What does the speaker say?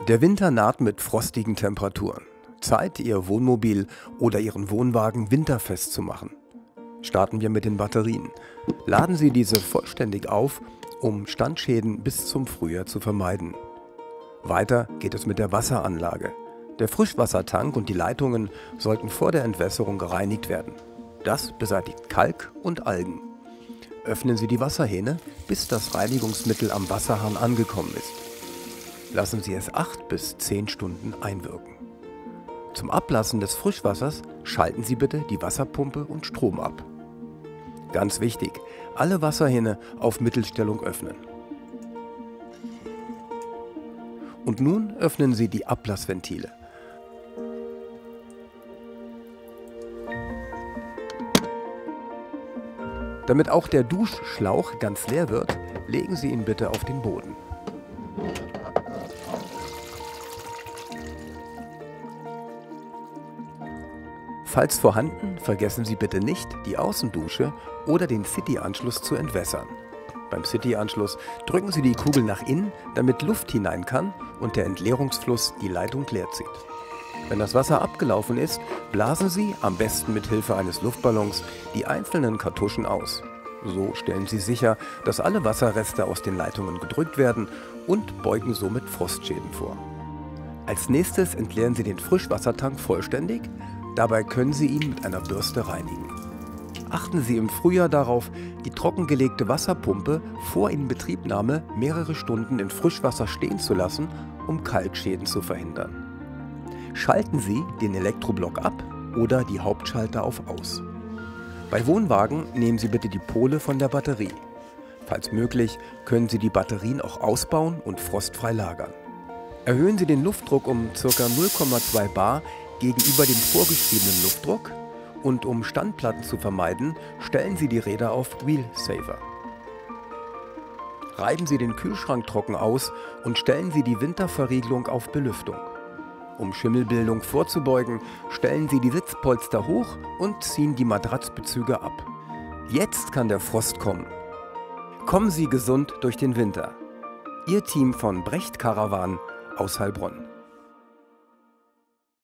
Der Winter naht mit frostigen Temperaturen. Zeit, Ihr Wohnmobil oder Ihren Wohnwagen winterfest zu machen. Starten wir mit den Batterien. Laden Sie diese vollständig auf, um Standschäden bis zum Frühjahr zu vermeiden. Weiter geht es mit der Wasseranlage. Der Frischwassertank und die Leitungen sollten vor der Entwässerung gereinigt werden. Das beseitigt Kalk und Algen. Öffnen Sie die Wasserhähne, bis das Reinigungsmittel am Wasserhahn angekommen ist. Lassen Sie es 8 bis 10 Stunden einwirken. Zum Ablassen des Frischwassers schalten Sie bitte die Wasserpumpe und Strom ab. Ganz wichtig, alle Wasserhähne auf Mittelstellung öffnen. Und nun öffnen Sie die Ablassventile. Damit auch der Duschschlauch ganz leer wird, legen Sie ihn bitte auf den Boden. Falls vorhanden, vergessen Sie bitte nicht, die Außendusche oder den City-Anschluss zu entwässern. Beim City-Anschluss drücken Sie die Kugel nach innen, damit Luft hinein kann und der Entleerungsfluss die Leitung leer zieht. Wenn das Wasser abgelaufen ist, blasen Sie, am besten mit Hilfe eines Luftballons, die einzelnen Kartuschen aus. So stellen Sie sicher, dass alle Wasserreste aus den Leitungen gedrückt werden und beugen somit Frostschäden vor. Als nächstes entleeren Sie den Frischwassertank vollständig. Dabei können Sie ihn mit einer Bürste reinigen. Achten Sie im Frühjahr darauf, die trockengelegte Wasserpumpe vor Inbetriebnahme mehrere Stunden in Frischwasser stehen zu lassen, um Kalkschäden zu verhindern. Schalten Sie den Elektroblock ab oder die Hauptschalter auf Aus. Bei Wohnwagen nehmen Sie bitte die Pole von der Batterie. Falls möglich, können Sie die Batterien auch ausbauen und frostfrei lagern. Erhöhen Sie den Luftdruck um ca. 0,2 bar gegenüber dem vorgeschriebenen Luftdruck und um Standplatten zu vermeiden, stellen Sie die Räder auf Wheel Saver. Reiben Sie den Kühlschrank trocken aus und stellen Sie die Winterverriegelung auf Belüftung. Um Schimmelbildung vorzubeugen, stellen Sie die Sitzpolster hoch und ziehen die Matratzbezüge ab. Jetzt kann der Frost kommen. Kommen Sie gesund durch den Winter. Ihr Team von Brecht Caravan aus Heilbronn.